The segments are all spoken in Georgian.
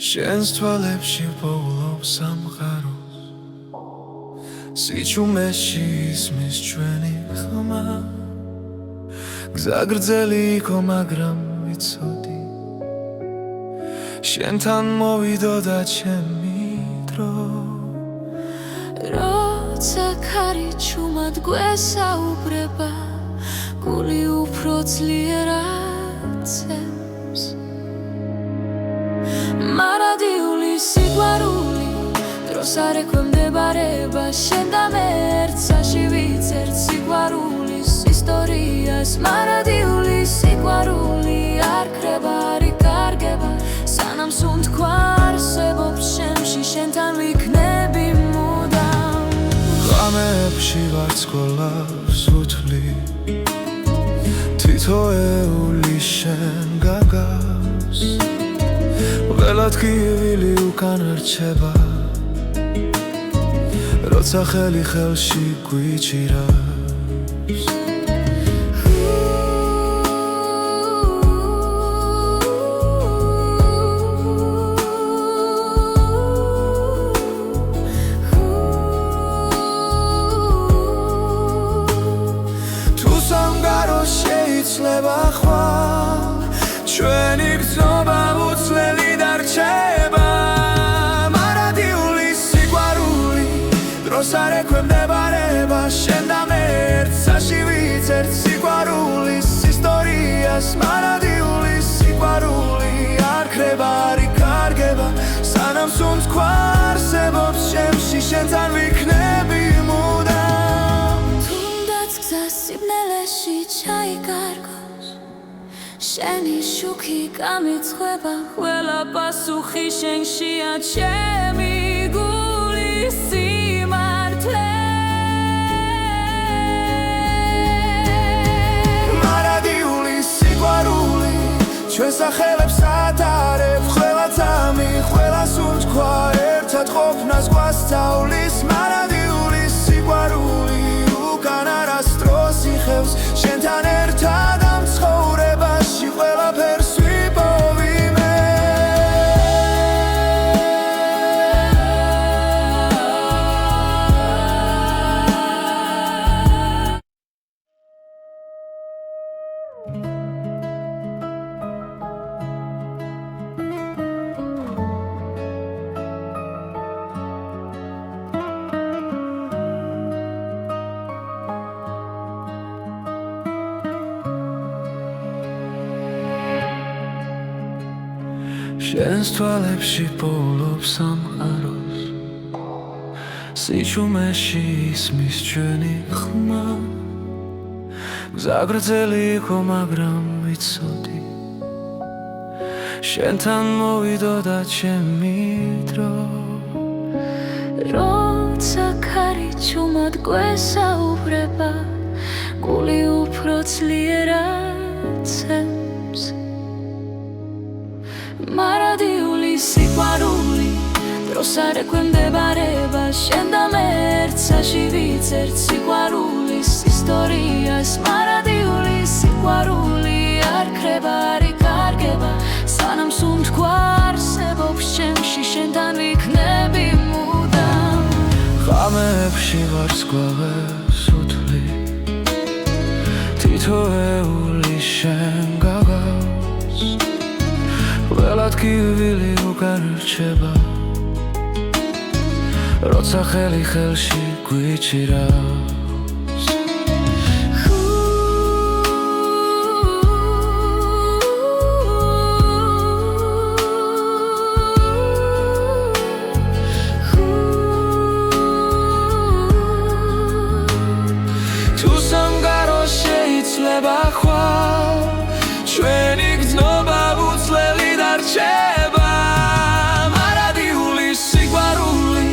შენს თვალებში პოულობს სამყაროს სიჩუმეში ისმის ჩვენი ხმა გზა გრძელი იყო მაგრამ ვიცოდი შენთან მოვიდოდა ჩემი დრო როცა ქარი ჩუმად გვესაუბრება გული უფრო ძლიერად ცემს მარადიული სიყვარული დროს არ ექვემდებარება შენ და მე ერთსაში ვიცერთ სიყვარულის ისტორიას მარადიული სიყვარული არ ქრება არ იკარგება სანამ სუნთქვა არსებობს შემში შენთან ვიქნები მუდამ ღამეებში ვარცხოლავს უთვლი თითოეული შენ გაგავს ველად კივილი უკან რჩება როცა ხელი ხელში გვიჭირავს თუ სამგარო შეიცლება ხვალ ჩვენი გზნობა უცვლელი დარჩება მარადიული სიყვარული დროს არ ექვემდებარება შენ და მე ერთსაში ვიცერთ სიყვარულის ისტორიას მარადიული სიყვარული არ ქრება არ იკარგება სანამ სუნთქვა არსებობს შემში შენთან ვიქნები მუდამ თუნდაც გზა სიბნელეში ჩაიკარგოს შენი შუქი გამიცხება ყველა პასუხი შენშია ჩემი გულის სიმართლე მარადიული სიყვარული ჩვენ სახელებს ატარებ ყველა წამი ყველა სუნთქვა ერთად ყოფნას გვასწავლის მარადიული სიყვარული უკან არასდროს იხევს შენთან ერთად ამ ცხოვრებაში ყველაფერს ვიპოვი მე შენს თვალებში პოულობს სამყაროს სიჩუმეში ისმის ჩვენი ხმა გზა გრძელი იყო მაგრამ ვიცოდი შენთან მოვიდოდა ჩემი დრო როცა ქარი ჩუმად გვესაუბრება გული უფრო ძლიერად ცემს მარადიული სიყვარული დროს არ ექვემდებარება შენ და მე ერთსაში ვიცერთ სიყვარულის ისტორიას მარადიული სიყვარული არ ქრება არ იკარგება სანამ სუნთქვა არსებობს შემში შენთან ვიქნები მუდამ ღამეებში ვარცხლავებს უთვლი თითოეული შენ გაგავს ველად კივილი უკან რჩება როცა ხელი ხელში გვიჭირავს თუ სამგარო შეიცლება ხვალ ჩვენი გზნობა უცვლელი დარჩება მარადიული სიყვარული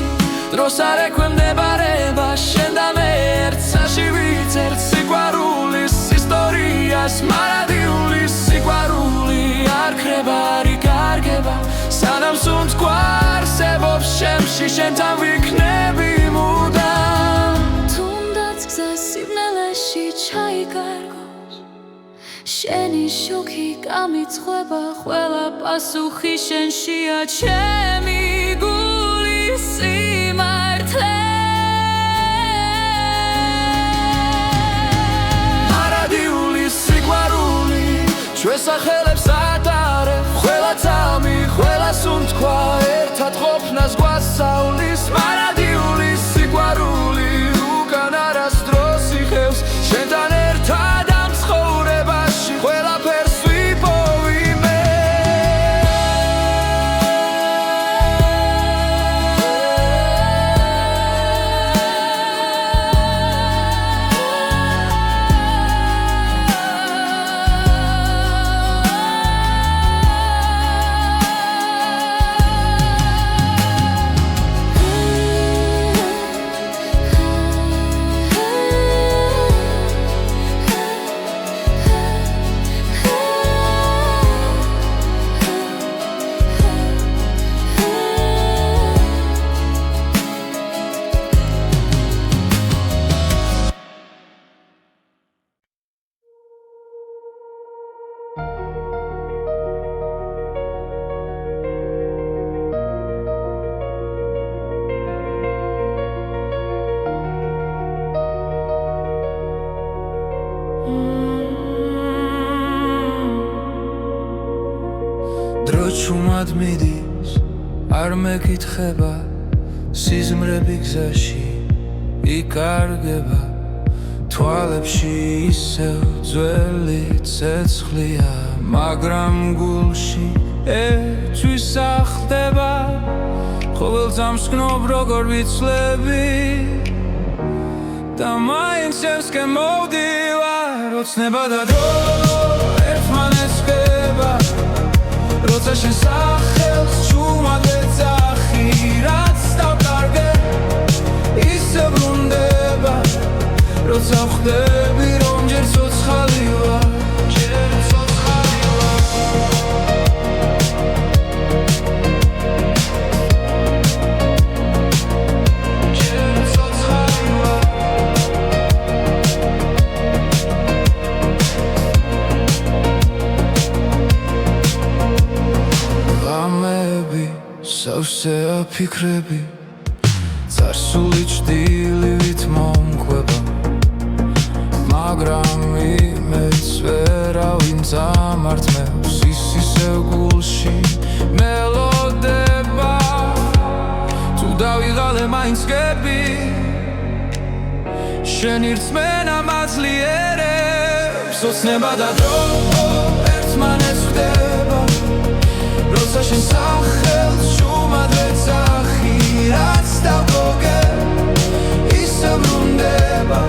დროს არ ექვემდებარება შენ და მე ერთსაში ვიცერთ სიყვარულის ისტორიას მარადიული სიყვარული არ ქრება არ იკარგება სანამ სუნთქვა არსებობს შემში შენთან ვიქნები მუდამ თუნდაც გზა სიბნელეში ჩაიკარგოს შენი შუქი გამიწხვება ყველა პასუხი შენშია ჩემი გულის სიმართლე მარადიული სიყვარული ჩვენს სახელებს ატარებ ყველა წამი ყველა სუნთქვა ერთად ყოფნას გვასწავლის მარადიული სიყვარული უკან არასდროს იხევს შენთან ერთად ამ ცხოვრებაში ყველაფერს ვიპოვი მე დრო ჩუმად მიდის არ მეკითხება სიზმრები გზაში იკარგება თვალებში ისევ ძველი ცეცხლია მაგრამ გულში ერთვის ახდება ყოველ წამს გნობ როგორ ვიცლები და მაინც შენსკენ მოვდივარ ოცნება და დრო ერთმანეთს ხდება როცა შენ სახელს ჩუმად ეძახი რაც დავკარგე ისე ბრუნდება როცა ხვდები რომ ჯერ ცოცხალი ვარ სავსე აფიქრები წარსული ჭდილივით მომყვება მაგრამ იმეც ვერავინ წამართმევს ის ისევ გულში მელოდება თუ დავიღალე მაინც გები შენი რწმენა მაძლიერებს ოცნება და დრო ერთმანეთს ხდება როცა შენ სახელს ჩუმად ეძახი რაც დავკარგე ისე ბრუნდება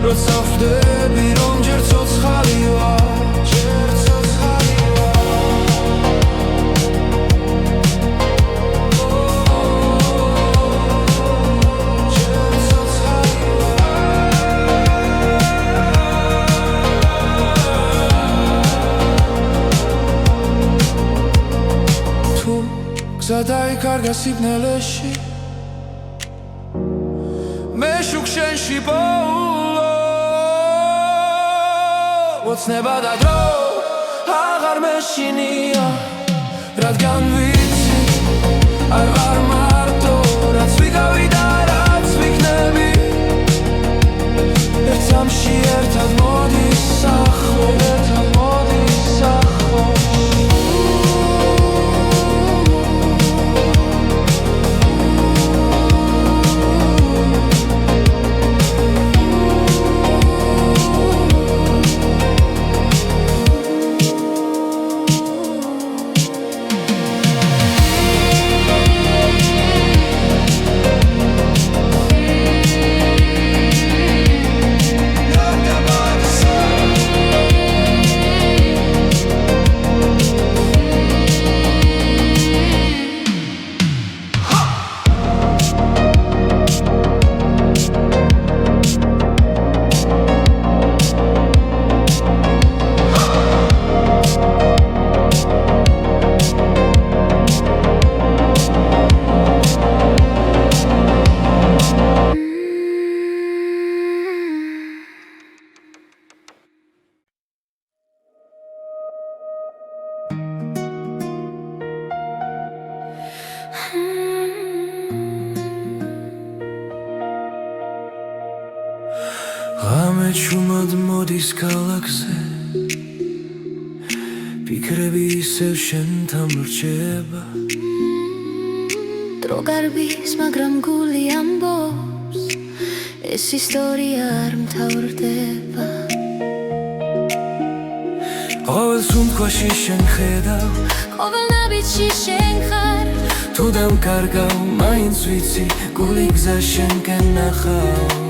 როცა ხვდები რომ ჯერ ცოცხალი ვარ გზა დაიკარგა სიბნელეში მე შუქ შენში პოულო ოცნება და დრო აღარ მეშინია რადგან ვიცი არ ვარ მარტო რაც ვიგავი და რაც ვიქნები ერთ წამში ერთად მოდის სახლო ერთად მოდის სახლო ჩუმად მოდის ქალაქზე ფიქრები ისევ შენთან რჩება დრო გარბის მაგრამ გული ამბობს ეს ისტორია არ მთავრდება ყოველ სუნთქვაში შენ ხედავ ყოველ ნაბიჯში შენ ხარ თუ დამკარგავ მაინც ვიცი გული გზა შენკენ ნახავს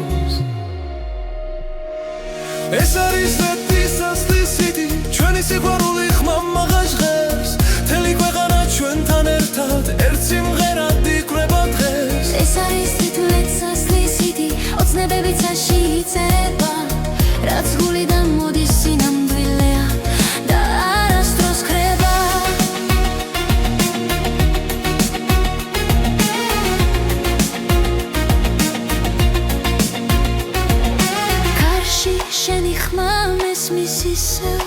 ეს არის რეთის ასლისიდი ჩვენი სიყვარული ხმამაღა ჟღერს მთელი ქვეყანა ჩვენთან ერთად ერთ სიმღერად იკვრება დღეს ეს არის თითქმის ასლისიდი ოცნებები ცაში იწერება რაც გულიდან მოდის სინამდვილეა და არასდროს ქრება კარში შენი ხმა მესმის ისევ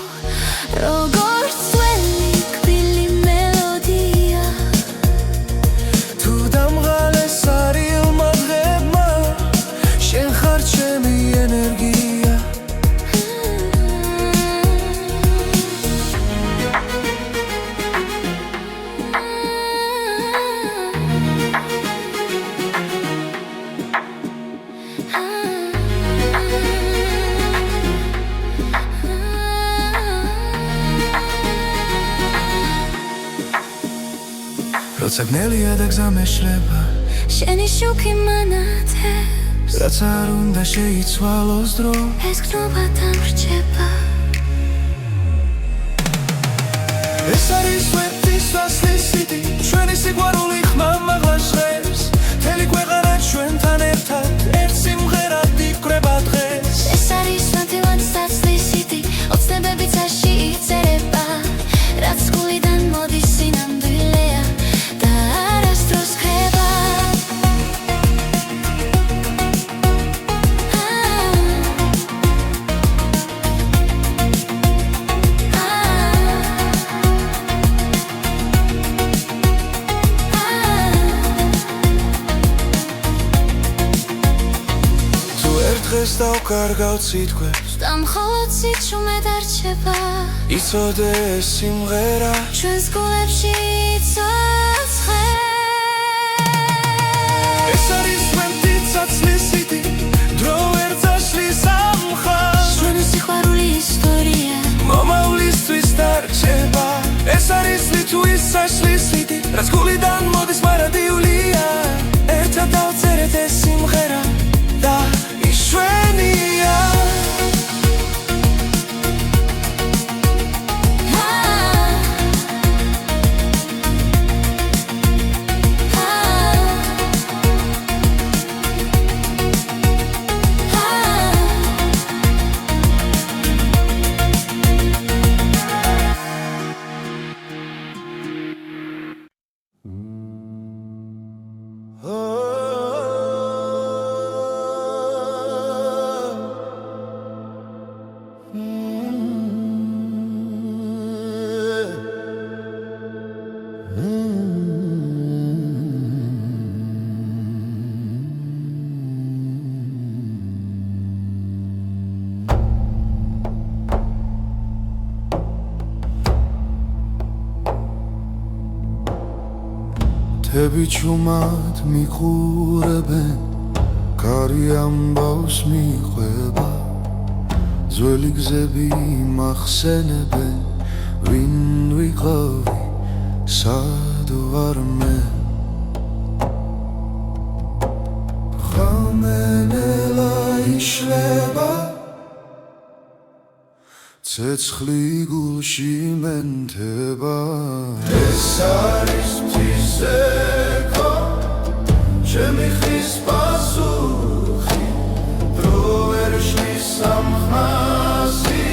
როგორც ძველი კბილი მელოდია თუ დამღალეს არილმა დღებმა შენ ხარ ჩემი ენერგია როცა გნელია და გზა მეშლება შენი შუქი მანათებს რაც არ უნდა შეიცვალოს დრო ეს გნობა დამრჩება ეს არის რეთის ასლისიდი ჩვენი სიყვარული ხმამაღლა ჟღერს მთელი ქვეყანა ჩვენთან ერთად ერთ სიმღერად იკვრება დღეს ეს არის ნათელად ასლისიდი ოცნებები ცაში იწერება რაც გულიდან მოდის სინამდვილეა და არასდროს ქრება თუ ერთ დღეს დავკარგავ სიტყვებს და მხოლოდ სიჩუმე დარჩება იცოდე ეს სიმღერა ჩვენს გულებში იცოცხლე ეს არის რეთის ასლისიდი დრო ვერ წაშლის ამ მხარს ჩვენი სიყვარული ისტორია მომავლისთვის დარჩება ეს არის ლიტვის საშლისიდი რაც გულიდან მოდის მარადიულია ერთად დავწერეთ ეს სიმღერა და იშვენია თები ჩუმად მიყურებენ კარი ამბავს მიყვება ძველი გზები მახსენებენ ვინ ვიყავი სად ვარ მე ხამენელა იშლება ცეცხლი გულში მენთება ეს არის მთისექო ჩემი ხის პასუხი დრო ვერ შლის ამ ხმასი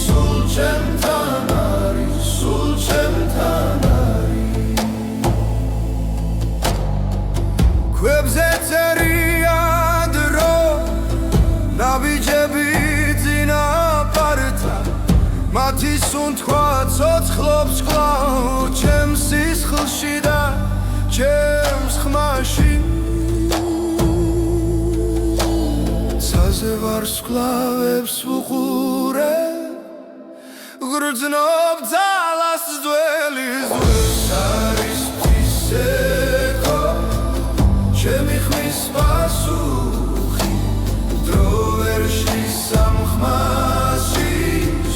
სულ ჩემთან არის სულ ჩემთან არის ქვებზე წერია დრო ნაბიჯები წინაპართან მათი სუნთქვა ცოცხლობს კვლავ ჩემს სისხლში და ჩემს ხმაში ასე ვარსკვლავებს ვუყურე გრძნობ ძალას ძველის ეს არის ფისეკო ჩემი ხმის პასუხი დრო ვერ შლის სამხმაში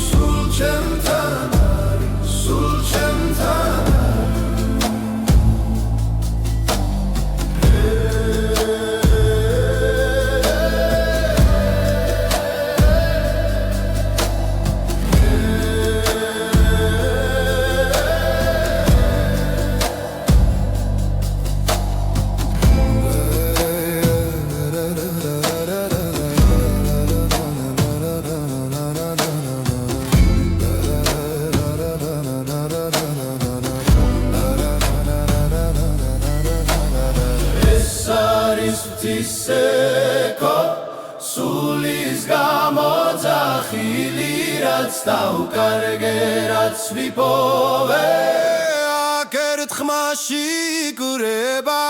სულ ჩემთან არის სულ ჩემთან Tiseko sulis gamodzachili rats daukarge rats vipove akert khmashi kureba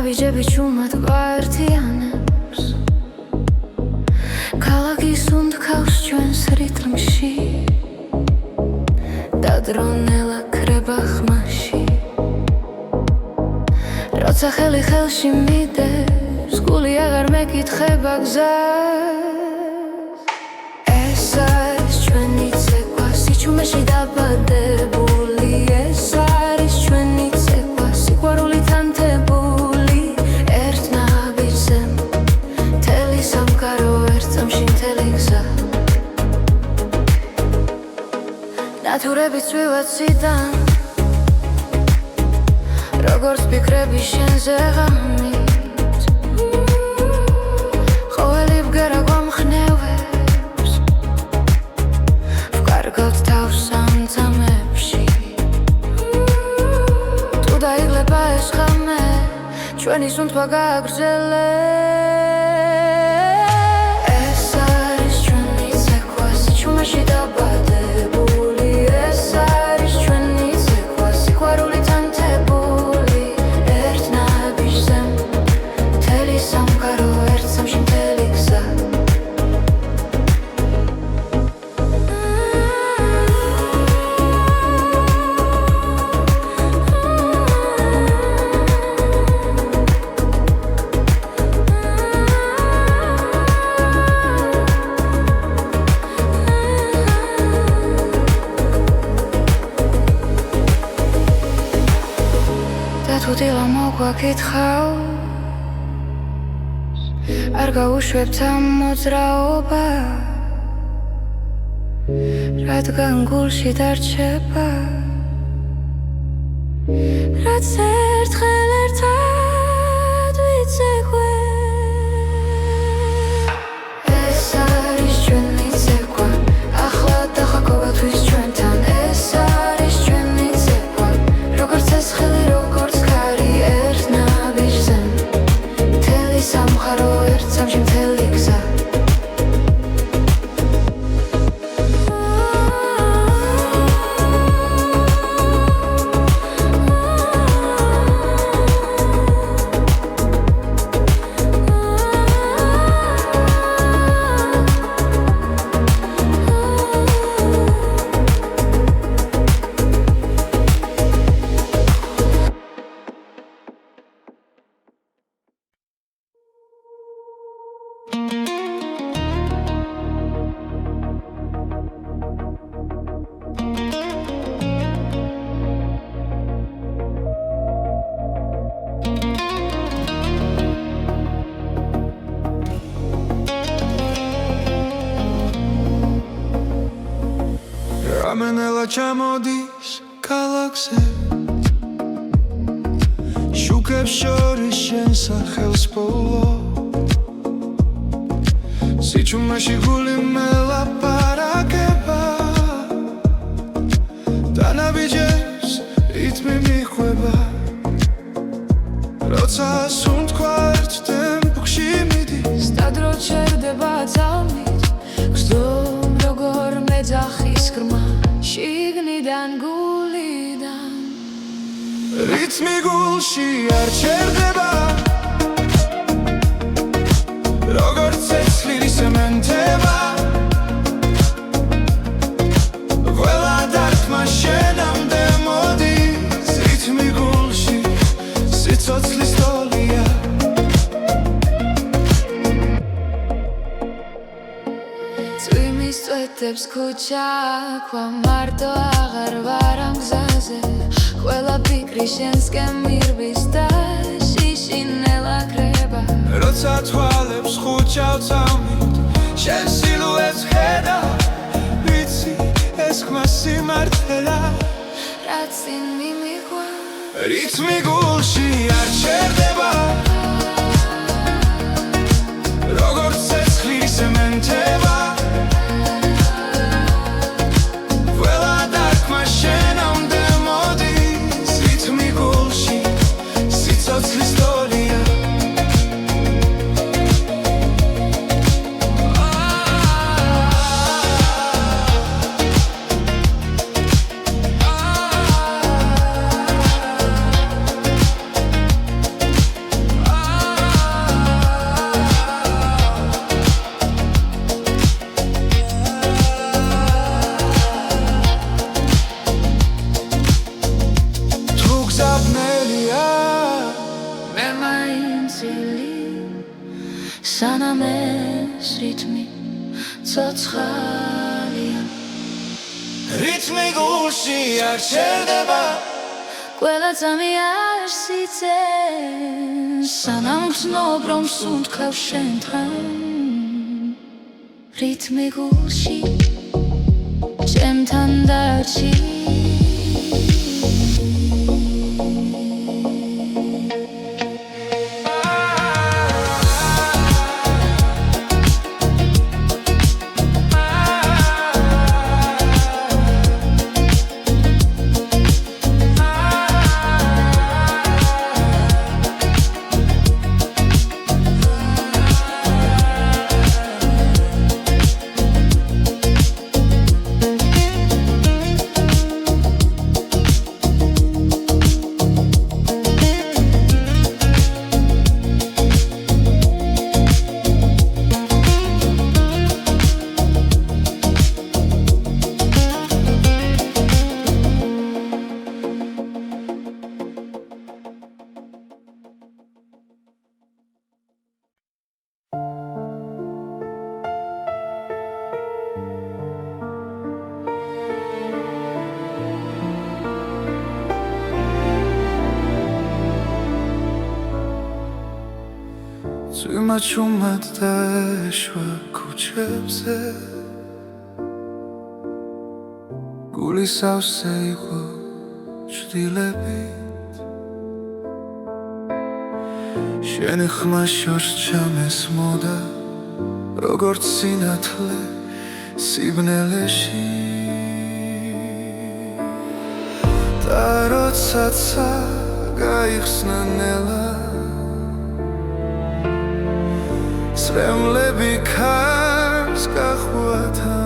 Navijები ჩუმად გვაერთიანებს ქალაქის უნდქავს ჩვენს რიტმში დადრონელა ქრება ხმაში როცა ხელი ხელში მიდევს გული აღარ მეკითხება გზას ეს არის ჩვენი ცეკვა სიჩუმეში დაბადებული ეს არის ჩვენი ცეკვა სიყვარულით ანთებული ნათურები წვივაციდან როგორც ფიქრები შენზე ღამით ყოველი ბგერა გვამხნევებს ვკარგავთ თავს სამძამებში თუ დაიღლება ეს ღამე ჩვენი სუნთქვა გააგრძელებს ეს არის ჩვენი ცეკვა სიჩუმეში დაბადებული ეს არის ჩვენი ცეკვა სიყვარულით ანთებული ერთ ნაბიჯზე მთელი სამყარო ერთ სამში მთელი გზა თუ დილა მოგვაკითხავს არ გაუშვებთ ამ მოძრაობას რადგან გულში დარჩება რაც ერთხელ ერთად ვიცეკვე ეს არის ჩვენი ცეკვა ახლა დახა ყოველთვის ჩვენთან ეს არის ჩვენი ცეკვა როგორც ეს ხელი როგორც სამყარო ერთ სამში მთელი გზა ნელა ჩამოდის ქალაქზე შუქებს შორის შენ სახელს პოულო სიჩუმეში გული მელაპარაკება დანაბიჯებს რითმი მიხვება როცა სუნთქვა ერთ ტემპში მიდის სტადრო ჩერდება ძალმით გრძდომ როგორ მეძახის ღრმა შიგნიდან გულიდან რითმი გულში არ ჩერდება როგორც ცეცხლი სემენტება ყველა დარტყმა შენამდე მოდის რითმი გულში სიცოცხლის ტოლია წვიმის წვეთებს ქუჩა ქვა მარტო აღარ ვარ ამ გზაზე ყველა ფიქრი შენსკენ მირბის და შიშინელა კრება როცა თვალებს ხუჩავ წამით შენ სილუეტს ხედა ვიცი ეს ხმა სიმართლეა რაც წინ მიმიღვა რითმი გულში არ ჩერდება როგორც ცეცხლი სემენტება ყველა დარტყმა შენამდე მოდის რითმი გულში სიცოცხლის ტოლია სანამ ეს რითმი ცოცხალია რითმი გულში არ ჩერდება ყველა ძამი არ სიცეს სანამ გრძნობ რომ სუნთქავ შენთან რითმი გულში ჩემთან დარჩი წვიმა ჩუმად დაეშვა ქუჩებზე გული სავსე იყო ჭდილებით შენი ხმა შორს ჩამესმოდა როგორც სინათლე სიბნელეში და როდესაც გაიხსნა ნელა სრემლები ქარს გახვათა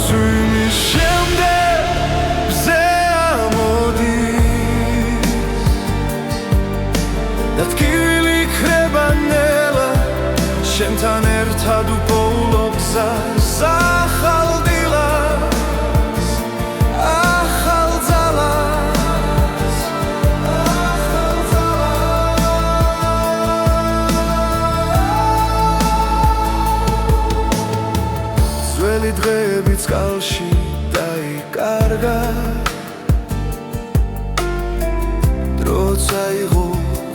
წვიმის შემდეგ ბზე ამოდის და ტკივილი ქრება ნელა შენთან ერთად უპოულო გზას ახალ დილას ახალ ძალას ძველი დღეები წყალში დაიკარგა დრო წაიღო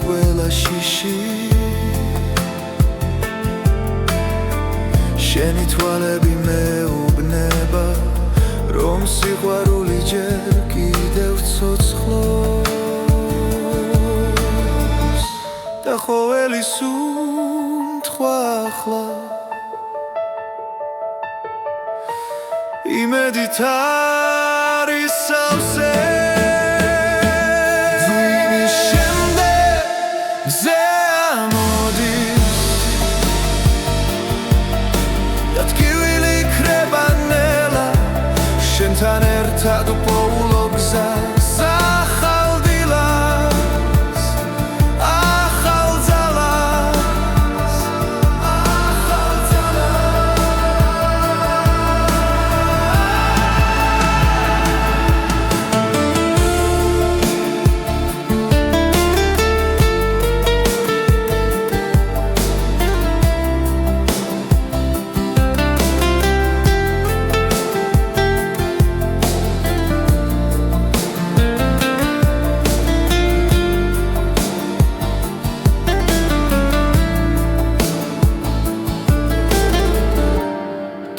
ყველა შიში შენი თვალები მეუბნება რომ სიყვარული ჯერ კიდევ ცოცხლობს და ყოველი სუნთქვა ახლა იმედით არის სავსე ძვინის შემდეგ მზე ამოდის და ტკივილი ქრება ნელა შენთან ერთად უპოულობ გზას ახალ დილას ახალ ძალას ახალ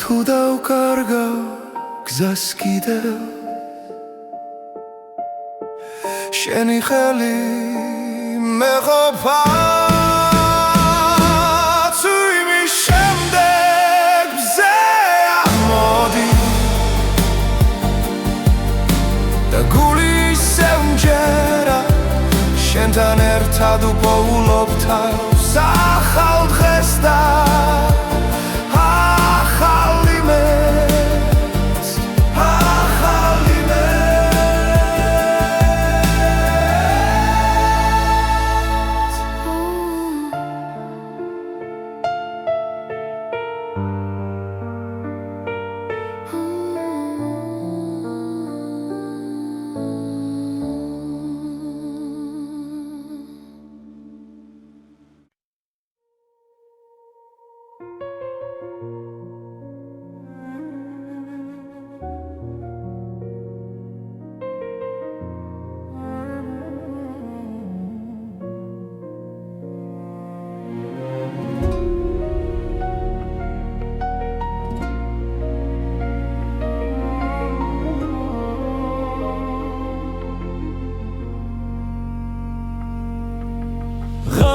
თუ დავკარგავ გზას კიდევ შენი ხელი მეყოფა თუ იმის შემდეგ მზე ამოდის და გული ისევ მჯერა შენთან ერთად უპოულობ თავს ახალ დღეს და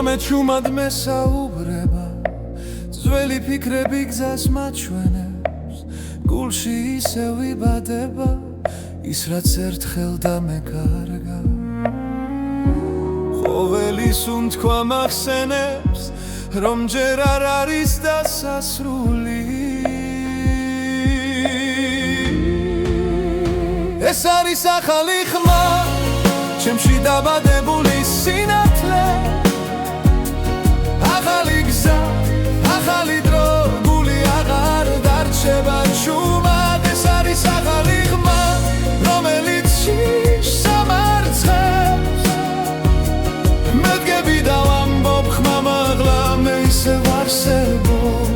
ღამე ჩუმად მესაუბრება ძველი ფიქრები გზას მაჩვენებს გულში ისევ იბადება ის რაც ერთხელ დამეკარგა ყოველი სუნთქვა მახსენებს რომ ჯერ არ არის დასასრული ეს არის ახალი ხმა ჩემში დაბადებული სინათლე ახალი გზა, ახალი დრო, გული აღარ დარჩება ჩუმად ეს არის ახალი ხმა, რომელიც შიშს ამარცხებს მედგები და ვამბობ ხმა მაღლა მე ისევ არსებობ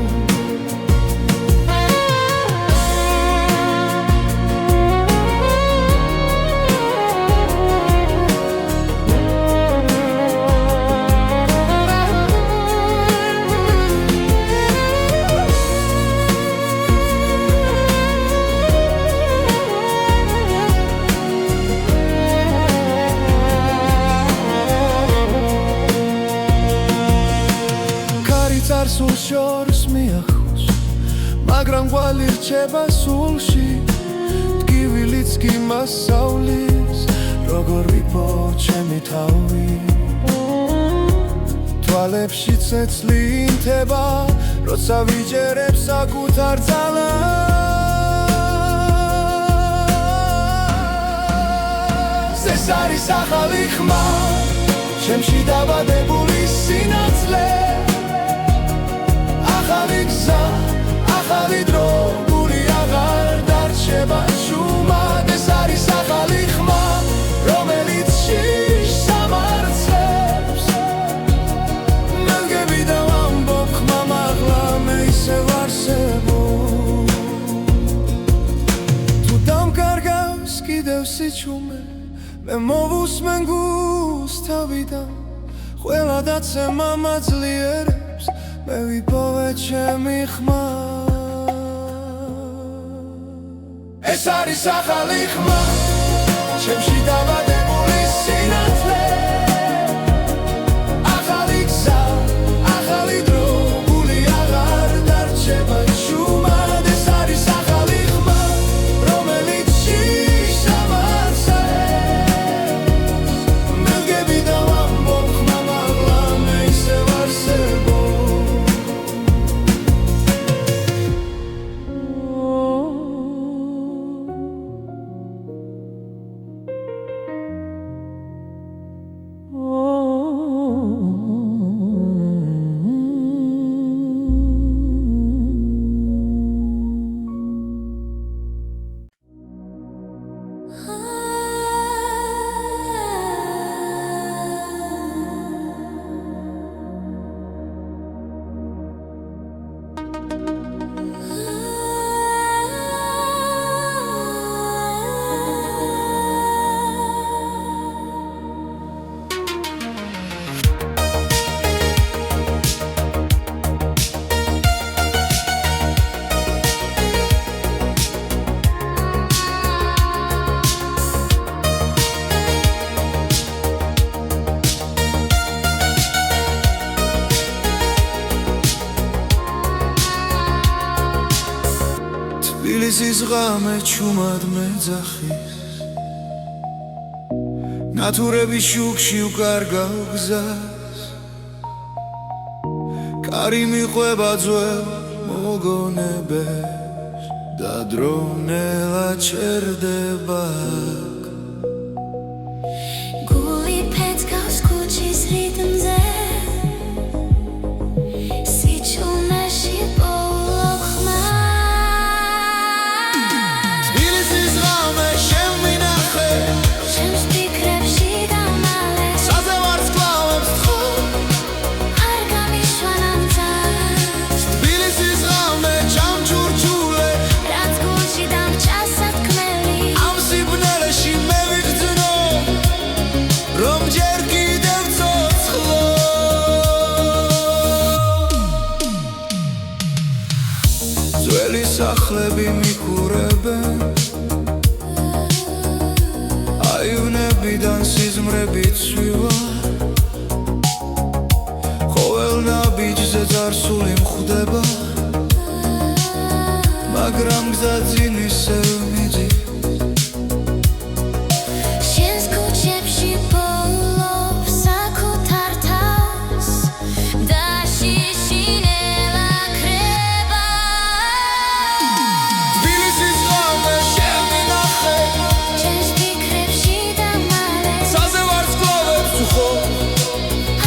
სულ შორს მიახოს მაგრამ ყვალი რჩება სულში ტკივილიც კი მასავლის როგორ ვიპო ჩემი თავი თვალებში წეცლი ინთება როცა ვიჯერებ საკუთარ ძალას ეს არის ახალი ხმა ჩემში დაბადებული სინათლე ახალი გზა, ახალი დრო, გული აღარ დარჩება ჩუმად ეს არის ახალი ხმა, რომელიც შიშს ამარცხებს მედგები და ვამბობ ხმა მაღლა მე ისევ არსებობ თუ დამკარგავს კიდევ სიჩუმე მე მოვუსმენ გულს თავიდან ყველა დაცემა მაძლიერებს მე ვიპოვე ჩემი ხმა ეს არის ახალი ხმა ჩემში დაბადებული სინათლე ახალი გზა ახალი დრო გული აღარ დარჩება შუმად ეს არის ახალი ხმა რომელიც შიშამაცაებს მელგები და ვამბობ ხმა მაღლა მე ისევ არსებობ თბილისის ღამე ჩუმად მეძახის ნათურების შუქში უკარგავ გზას კარი მიყვება ძველ მოგონებებს და დრონელა ჩერდება გული ფეთქავს ქუჩის რიტმზე სიჩუმეში პოულობ ხმა თბილისის ღამე შემვინახე ჩემს ფიქრებში დამალეს საზე ვარსკვლავებს თხო არ გამიშვანამ ძას თბილისის ღამე ჩამჩურჩულე რაც გულში დამჭა სათქმელი ამ სიბნელეში მე ვიგრძნო რომ ჯერ კიდევ ცოცხლო ძველი სახლები მიყურებენ აივნებიდან სიზმრები ცვივა ყოველ ნაბიჯზე წარსული მხვდება მაგრამ გზა ძინ ისევ მიდის შენს ქუჩებში პოულობ საკუთარ თავს და შიშინელა ქრება თბილისის ღამე შემვინახე ჩემს ფიქრებში დამალეს საზე ვარსკვლავებს თხო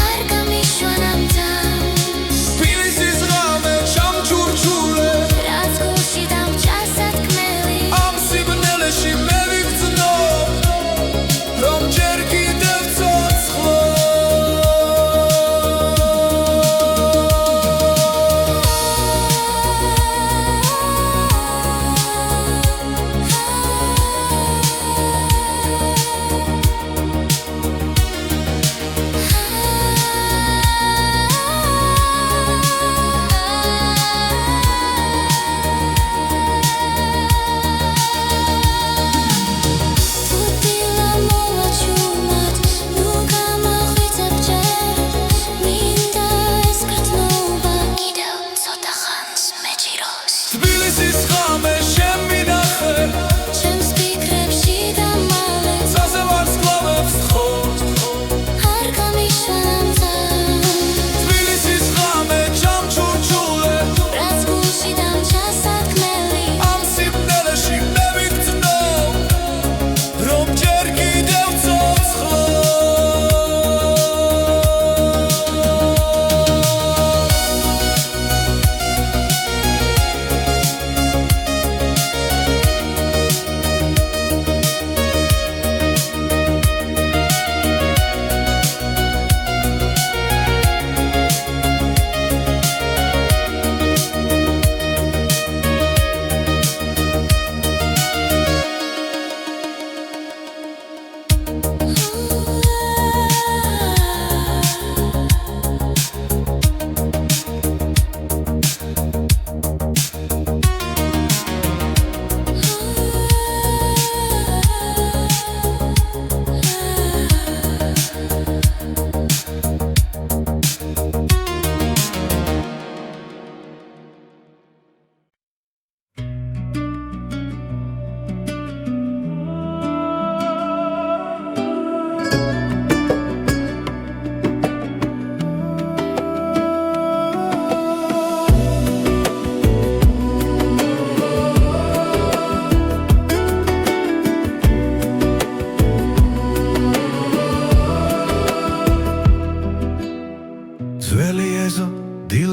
არ გამიშვანამ ძას თბილისის ღამე ჩამჩურჩულე რაც გულში დამჭა სათქმელი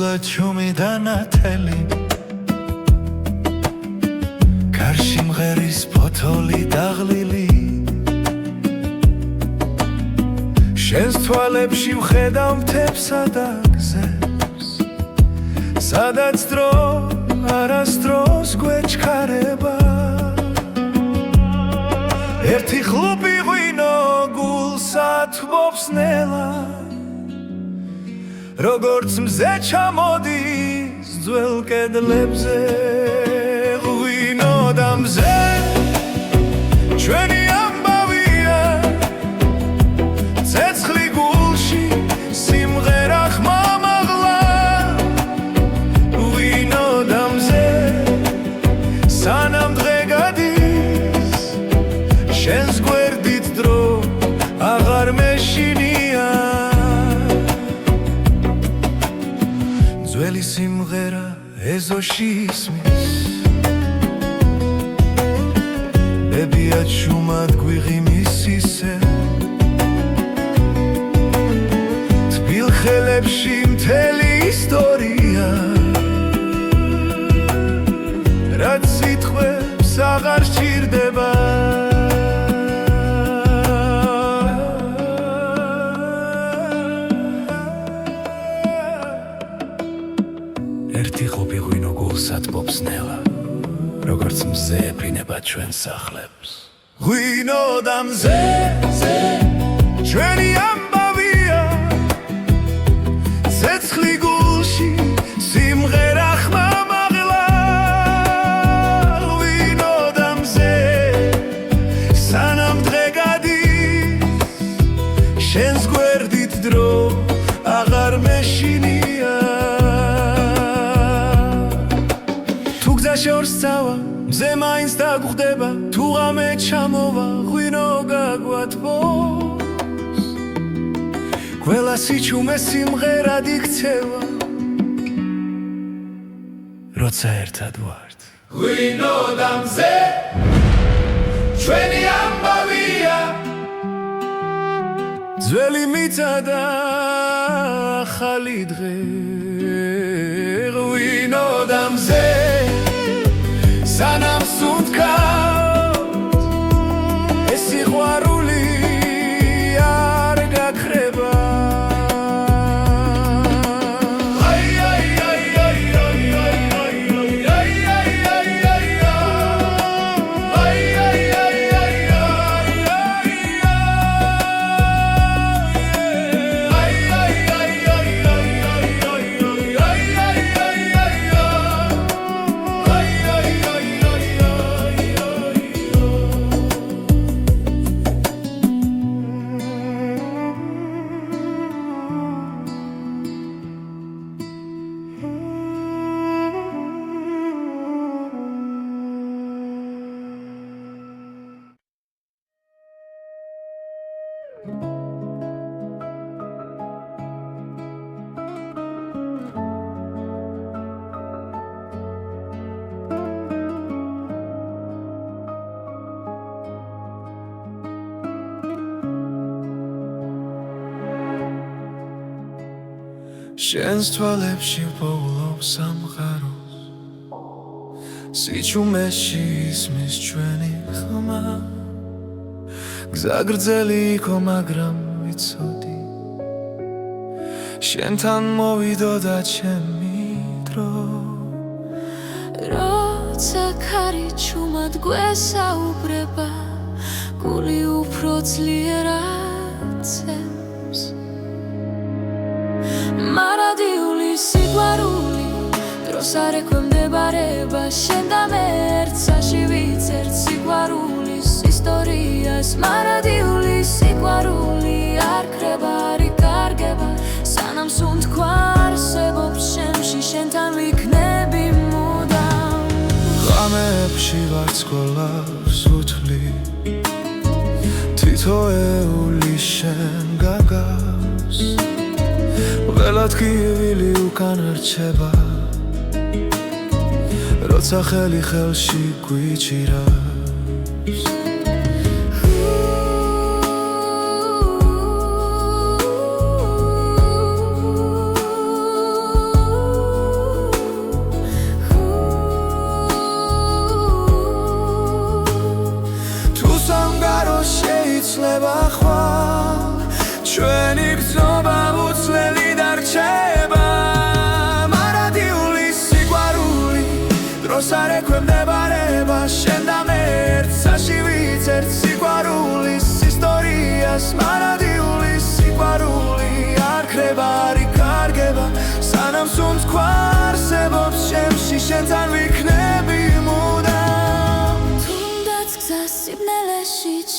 ყველა ჩუმი და ნათელი გარში მღერის ფოთოლი დაღლილი შენს თვალებში ვხედავ მთებსა და გზებს სადაც დრო არასდროს გვეჩქარება ერთი ხლუპი ღვინო გულს ათბობს ნელა როგორც მზე ჩამოდის ძველ კედლებზე ღვინო და მზე ჩვენი ამბავია ცეცხლი გულში სიმღერა ხმამაღლა ღვინო და მზე სანამ დღე გადის შენს გვერდით დრო აღარ მეშინია ძველი სიმღერა ეზოში ისმის ბებია ჩუმად გვიღიმის ისე თბილ ხელებში მთელი ისტორია რაც სიტყვებს აღარ სჭირდება ერთი ხლუპი ღვინო გულს ათბობს ნელა როგორც მზე ეფინება ჩვენ სახლებს ღვინო და მზე ჩვენი ამბავია ცეცხლი გულში სიმღერა ხმამაღლა ღვინო და მზე სანამ დღე გადის შენს გვერდით დრო აღარ მეშინია შორს წავა მზე მაინც დაგხვდება თუ ღამე ჩამოვა ღვინო გაგვათბობს ყველა სიჩუმე სიმღერად იქცევა როცა ერთად ვართ ღვინო და მზე ჩვენი ამბავია ძველი მიწა და ახალი დღე ღვინო და მზე სანამ სუნთქავთ ეს სიყვარული არ გაქრება შენს თვალებში ვპოულობ სამყაროს სიჩუმეში ისმის ჩვენი ხმა გზა გრძელი იყო მაგრამ ვიცოდი შენთან მოვიდოდა ჩემი დრო როცა ქარი ჩუმად გვესაუბრება გული უფრო ძლიერად ცემს მარადიული სიყვარული დროს არ ექვემდებარება შენ და მე ერთსაში ვიცერთ სიყვარულის ისტორიას მარადიული სიყვარული არ ქრება არ იკარგება სანამ სუნთქვა არსებობს შემში შენთან ვიქნები მუდამ ღამეებში ვარცხოლავს უთვლი თითოეული შენ გაგავს ველად კივილი უკან რჩება როცა ხელი ხელში გვიჭირავს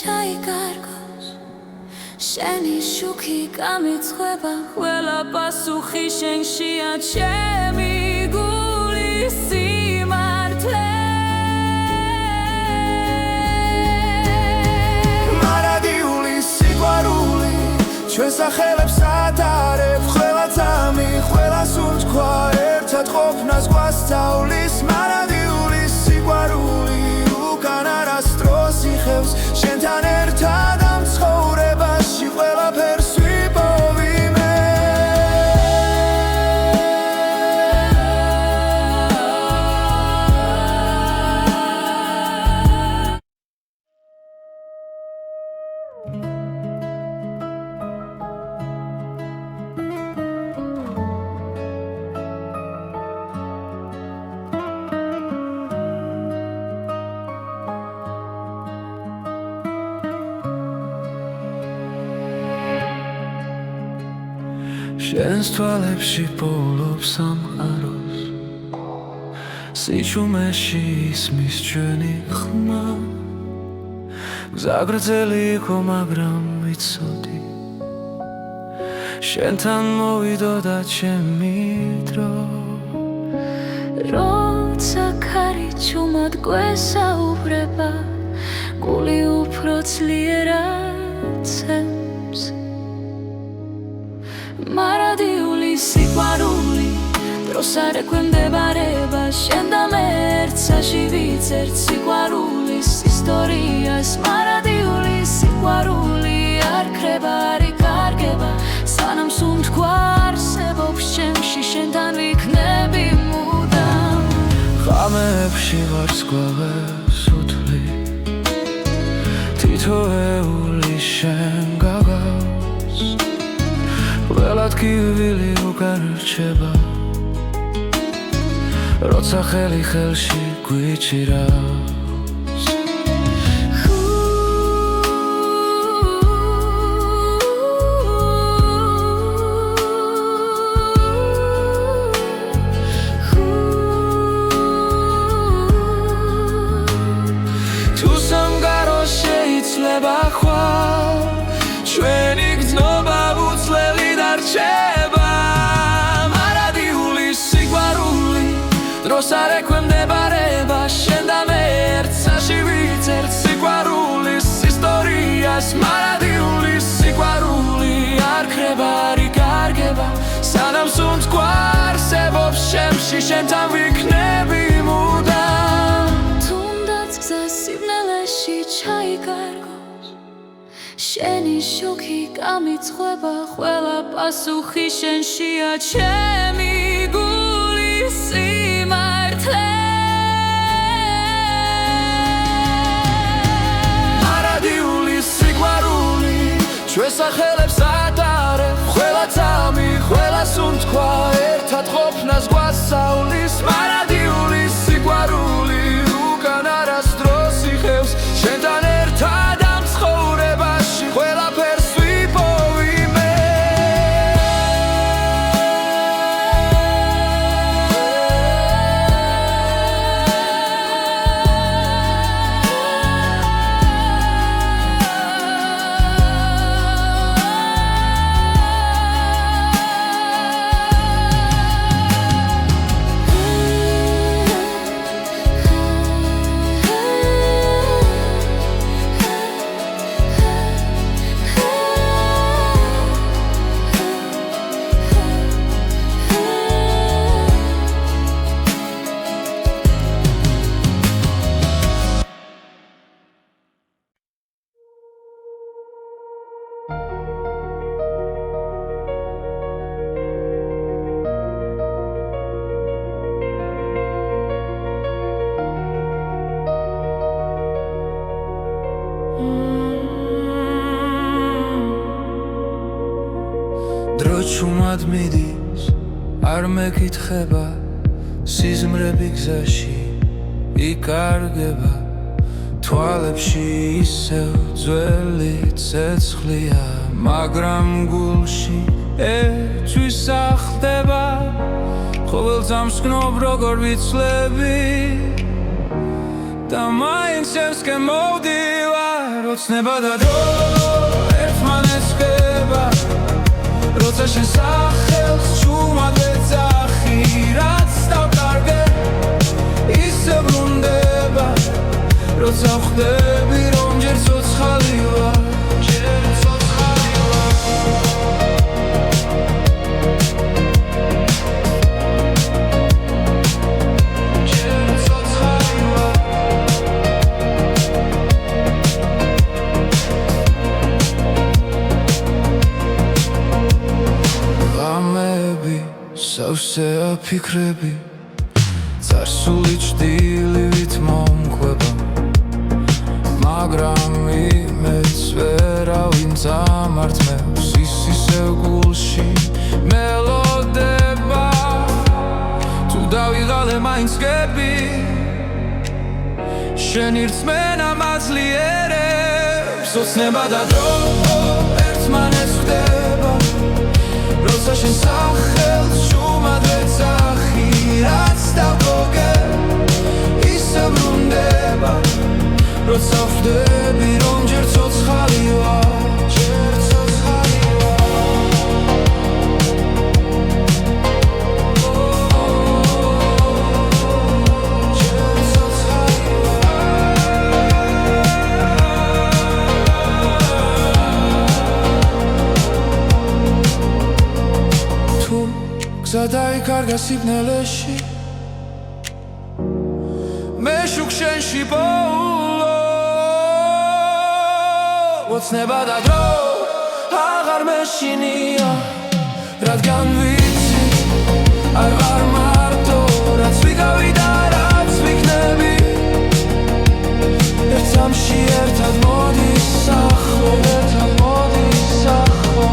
ჩაიკარგოს შენი შუქი გამიცხება ყველა პასუხი შენშია ჩემი გულის სიმართლე მარადიული სიყვარული ჩვენ სახელებს ატარებ ყველა წამი ყველა სუნთქვა ერთად ყოფნას გვასწავლის მარადიული სიყვარული უკან არასდროს იხევს შენთან ერთად ამ ცხოვრებაში ყველაფერს ვიპოვი მე შენს თვალებში პოულობს სამყაროს სიჩუმეში ისმის ჩვენი ხმა გზა გრძელი იყო მაგრამ ვიცოდი შენთან მოვიდოდა ჩემი დრო როცა ქარი ჩუმად გვესაუბრება გული უფრო ძლიერად ცემს მარადიული სიყვარული დროს არ ექვემდებარება შენ და მე ერთსაში ვიცერთ სიყვარულის ისტორიას მარადიული სიყვარული არ ქრება არ იკარგება სანამ სუნთქვა არსებობს ჩემში შენთან ვიქნები მუდამ ღამეებში ვარსკვლავებს უთვლი თითოეული შენ გაგავს ყველად კივილი უკან რჩება როცა ხელი ხელში გვიჭირავს თუ სამგარო შეიძლება ხვალ ჩვენი გრძნობა უცვლელი დარჩება მარადიული სიყვარული დროს არ ექვემდებარება შენ და მე ერთსაში ვიცერთ სიყვარულის ისტორიას მარადიული სიყვარული არ ქრება არ იკარგება სანამ სუნთქვა არსებობს ჩემში შენთან ვიქნები მუდამ თუნდაც გზა სიბნელეში ჩაიკარგოს შენი შუქი გამიცხება ყველა პასუხი შენშია ჩემი გულის სიმართლე მარადიული სიყვარული ჩვენ სახელებს ატარებ ყველა წამი ყველა სუნთქვა ერთად ყოფნას გვასწავლის მარადიული სიყვარული უკან არასდროს იხევს შენთან ერთად ამ ცხოვრებაში ყველაფერს ვიპოვი მე დრო ჩუმად მიდის არ მეკითხება სიზმრები გზაში იკარგება თვალებში ისევ ძველი ცეცხლია მაგრამ გულში ერთვის ახდება ყოველ წამს გნობ როგორ ვიცლები და მაინც ჩემსკენ მოვდივარ ოცნება და დრო ერთმანეთს ხება როცა შენ სახელს ჩუმად ვეძახი რაც დავკარგე ისე ბრუნდება როცა ხვდები რომ ჯერ ცოცხალი ვარ სავსე აფიქრები წარსული ჭდილივით მომყვება მაგრამ იმეც ვერავინ წამართმევს ისისევ გულში მელოდება თუ დავიღალე მაინც გები შენი რწმენა მაძლიერებს ოცნება და დრო ერთმანეთს ხვდება როცა შენ სახელს ჩუმად ვეძახი რაც დავკარგე ისე ბრუნდება როცა ხვდები რომ ჯერ ცოცხალი ვარ გზა დაიკარგა სიბნელეში მე შუქ შენში პოულო ოცნება და დრო აღარ მეშინია რადგან ვიცი არ ვარ მარტო რაც ვიგავი და რაც ვიქნები ერთსამში ერთად მოდის სახლო ერთად მოდის სახლო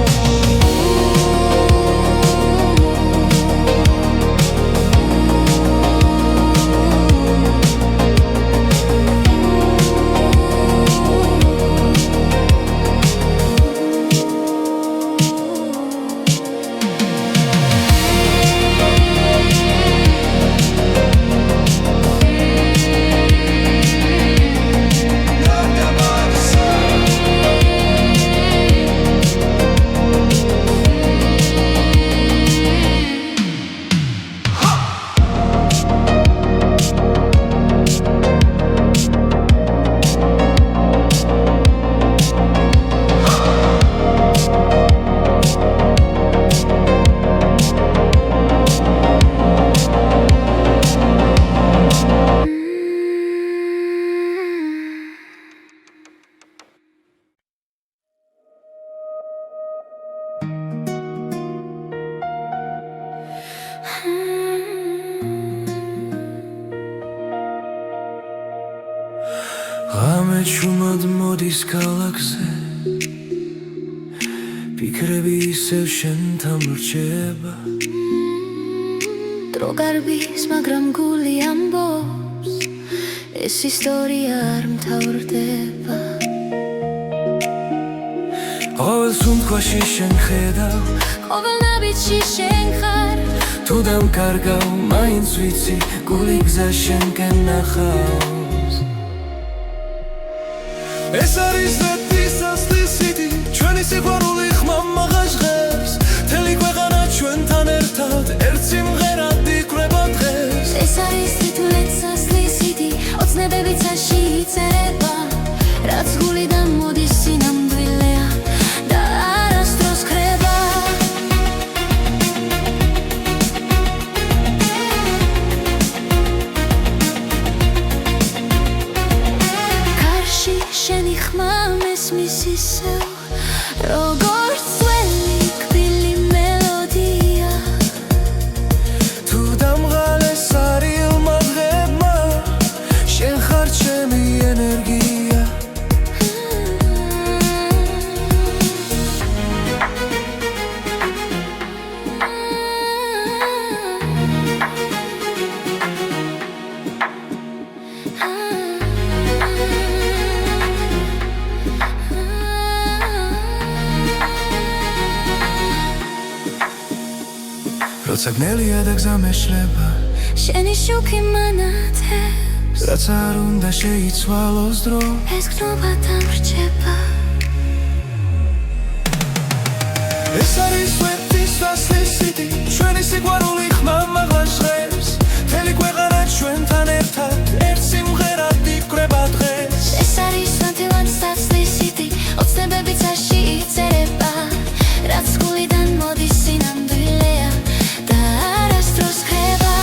ღამე ჩუმად მოდის ქალაქზე ფიქრები ისევ შენთან ვრჩება დრო გარბის მაგრამ გული ამბობს ეს ისტორია არ მთავრდება ყოველ სუნთქვაში შენ ხედავ ყოველ ნაბიჯში შენ ხარ თუ დამკარგავ მაინც ვიცი გული გზა შენკენ ნახავს ეს არის ვეთისასტისიდი ჩვენი სიყვარული ხმამაღა ჟღერს მთელი ქვეყანა ჩვენთან ერთად ერთ სიმღერად იკვრება დღეს ეს არის თითულეცასტისიდი ოცნებები ცაში იწერება რაც გულიდან მოდის სინამდვილეა და არასდროს ხრება კარში შენი ხმა მესმის ისევ როგორც ძველი კბილი მელოდია თუ დამღალეს არილმა დღებმა შენ ხარ ჩემი ენერგია როცა გნელია და გზა მეშლება შენი შუქი მანათებს რაც არ უნდა შეიცვალოს დრო ეს გრძნობა დამრჩება ეს არის ვერტის დასლის სიტი ჩვენი სიყვარული ხმამაღლა ჟღერს მთელი ქვეყანა ჩვენთან ერთად ერთ სიმღერად იკვრება დღეს ეს არის ნათელად დასლის სიტი ოცნებები წაში იწერება რაც გულიდან მოდის სინამდვილეა და არასდროს ხება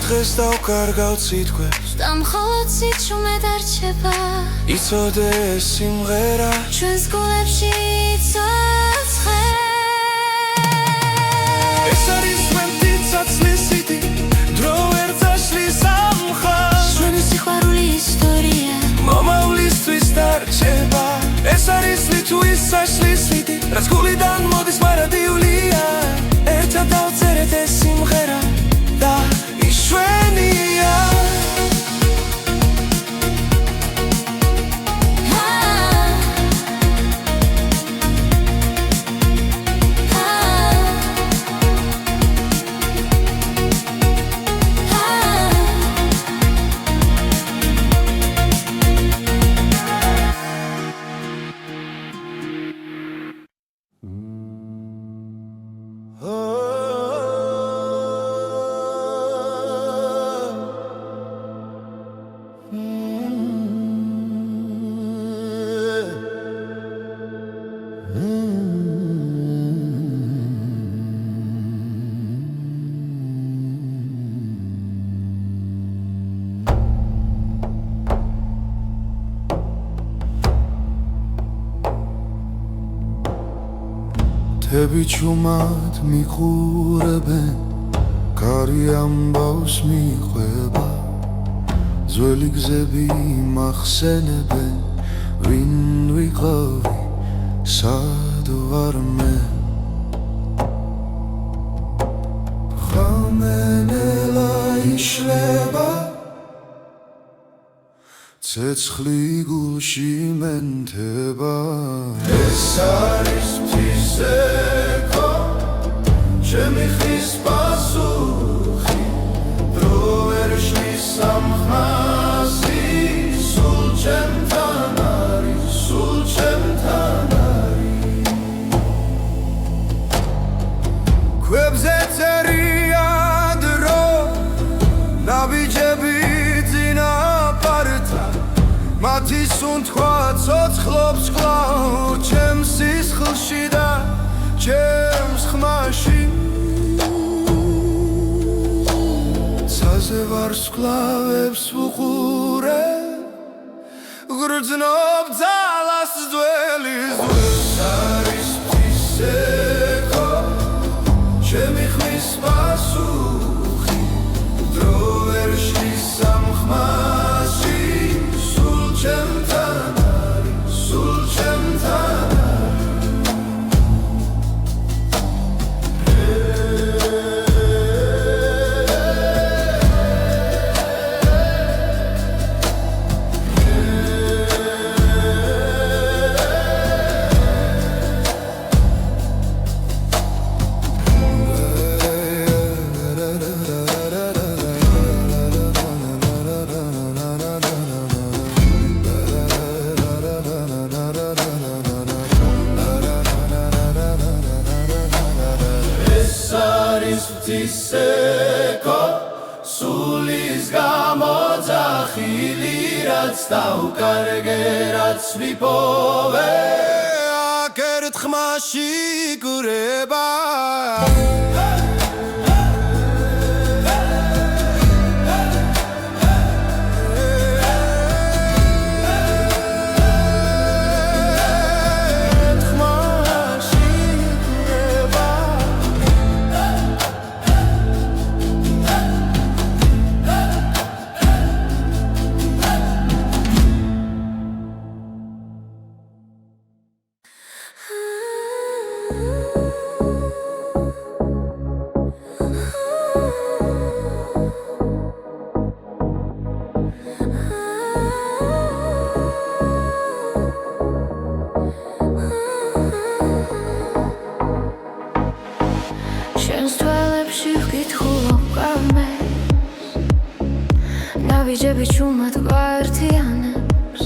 დღეს დავკარგავ სიტყვებს და მხოლოდ სიჩუმე დარჩება იცოდე ეს სიმღერა ჩვენს გულებში იცოცხლებს ეს არის ჩვენი ცაცლის სიტი დრო ვერ წაშლის ამ ხაზს ჩვენი სიყვარული ისტორია მომავლისთვის დარჩება ეს არის ლიტვის საშლის სიტი რაც გულიდან მოდის მარადიულია ერთად დავწერეთ ეს სიმღერა და იშვენია თები ჩუმად მიყურებენ კარი ამბავს მიყვება ძველი გზები მახსენებენ ვინ ვიყავი სად ვარ მე ხამენელა იშლება ცეცხლი გულში მენთება ეს არის ფთისექო ჩემი ხის პასუხი დრო ვერ შლის სამხმასი სულ ჩემთან არის სულ ჩემთან არის ქვებზე წერია დრო ნაბიჯები მათი სუნთქვა ცოცხლობს კვლავ ჩემს სისხლში და ჩემს ხმაში ცაზე ვარსკვლავებს ვუყურე გრძნობ ძალას ძველის ეს არის ფთისექო ჩემი ხმის პასუხი დრო ვერ შლის სამხმასში ჩემთან არის სულ ჩემთან ფთისექო სულის გამოძახილი რაც დავკარგე რაც ვიპოვე აქ ერთ ხმაში იკვრება სახლებში ვკითხულობ კამერს ნავიჯები ჩუმად გვაერთიანებს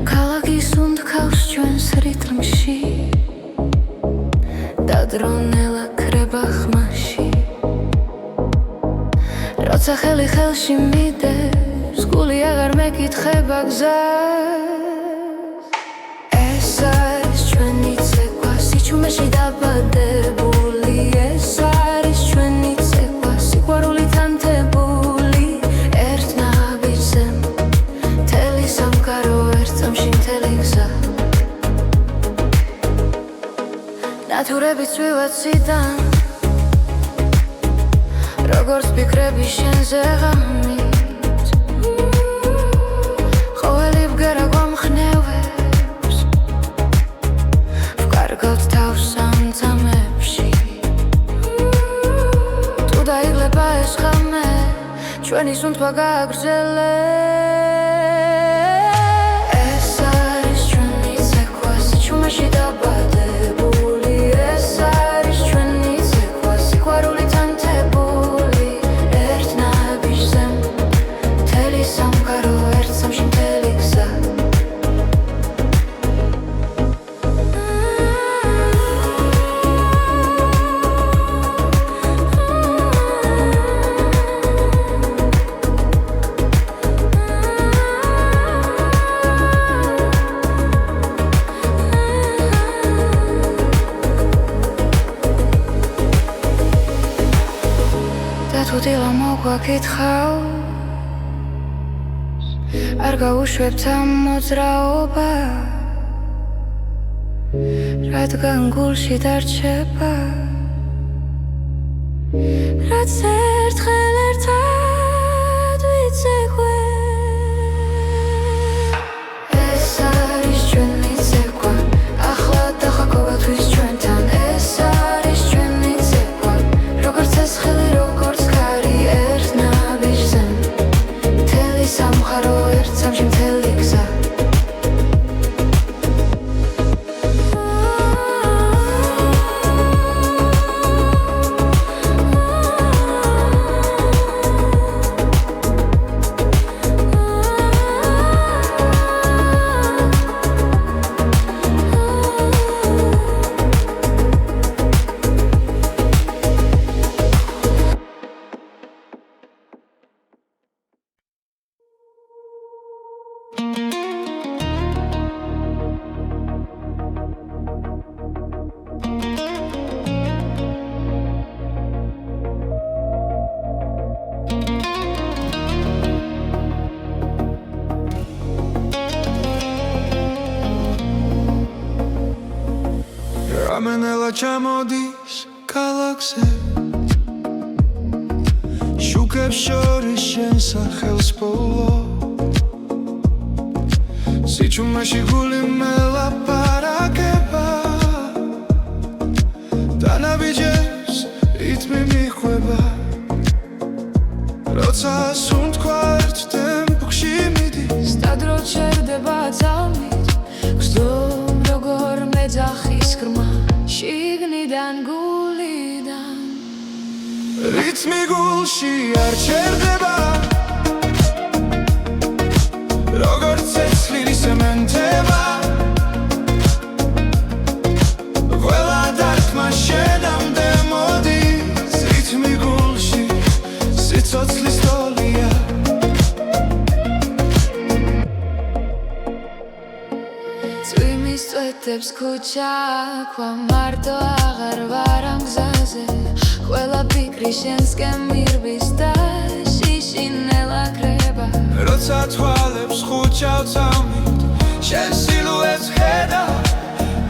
ქალაქის უნდქავს ჩვენს რიტმში დადრონელა ქრება ხმაში როცა ხელი ხელში მიდევს გული აღარ მეკითხება გზას ეს არის ჩვენი ცეკვა სიჩუმეში დაბადებული ეს არის ჩვენი ცეკვა სიყვარულით ანთებული ერთ ნაბიჯზე მთელი სამყარო ერთ წამში მთელი გზა ნათურები წვივაციდან როგორც ფიქრები შენზე ღამით ყოველი ბგერა გვამხნევებს ვკარგავთ თავს სამძამებში თუ დაიღლება ეს ღამე ჩვენი სუნთქვა გააგრძელებს ეს არის ჩვენი ცეკვა სიჩუმეში დაბადებული ეს არის ჩვენი ცეკვა სიყვარულით ანთებული ერთ ნაბიჯზე მთელი სამყარო ერთ წამში მთელი გზა თუ დილა მოგვაკითხავს არ გაუშვებთ ამ მოძრაობას რადგან გულში დარჩება რაც ერთხელ ერთად ვიცეკვე ეს არის ჩვენი ცეკვა ახლა დახა ყოველთვის ჩვენთან ეს არის ჩვენი ცეკვა როგორც ეს ხელი როგორც სამყარო ერთ წამში მთელი გზა რამენელა ჩამოდის ქალაქზე შუქებს შორის შენ სახელს ბოლო სიჩუმეში გული მელაპარაკება და ნაბიჯებს რიტმი მიხვება როცა სუნთქვა ერთ ტემპში მიდის და დრო ჩერდება ძალით გზდომ როგორ მეძახის ხრმა შიგნიდან გულიდან რიტმი გულში არ ჩერდება როგორც ცეცხლი სემენტება ყველა დარტყმა შენამდე მოდის რიტმი გულში სიცოცხლის ტოლია წვიმის წვეთებს ქუჩა ქვა მარტო აღარ ვარ ამ გზაზე ყველა ფიქრი შენსკენ მირბის და შიშინელა ქრება როცა თვალებს ხუჩავ წამით შენ სილუეტს ხედა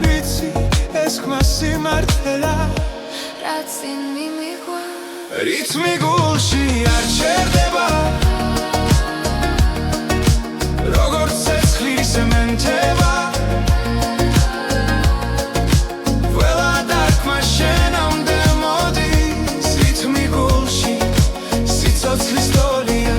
ვიცი ეს ხმა სიმართლეა რაც წინ მიმიღვა რიტმი გულში არ ჩერდება როგორც ცეცხლი სემენტება ყველა დარტყმა შენამდე მოდის რიტმი გულში სიცოცხლის ტოლია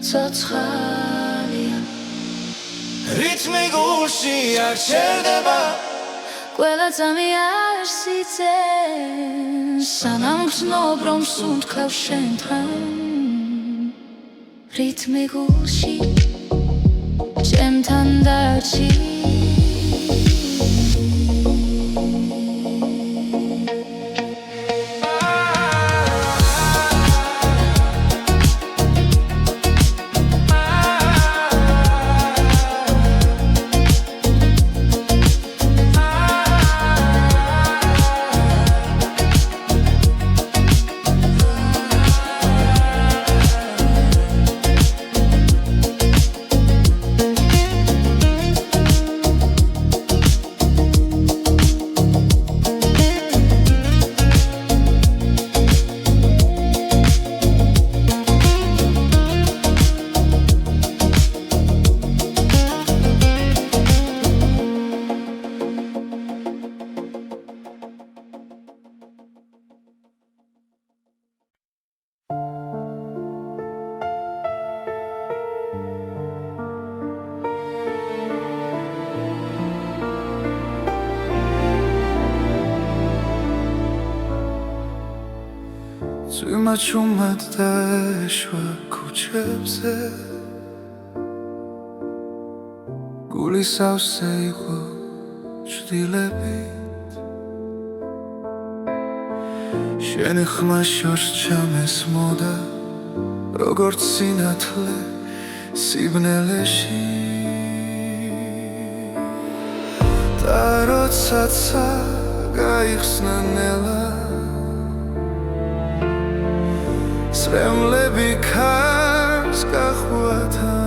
ცოცხალია რითმი გულში არ ჩერდება ყველა ძამი არ სიძენ სანამ გრძნობ რომ სუნთქავ შენთან რითმი გულში ჩემთან დარჩი წვიმა ჩუმად დაეშვა ქუჩებზე გული სავსე იყო ჭდილებით შენი ხმა შორს ჩამესმოდა როგორც სინათლე სიბნელეში და როდესაც გაიხსნა ნელა სრემლები ქარს გახვათა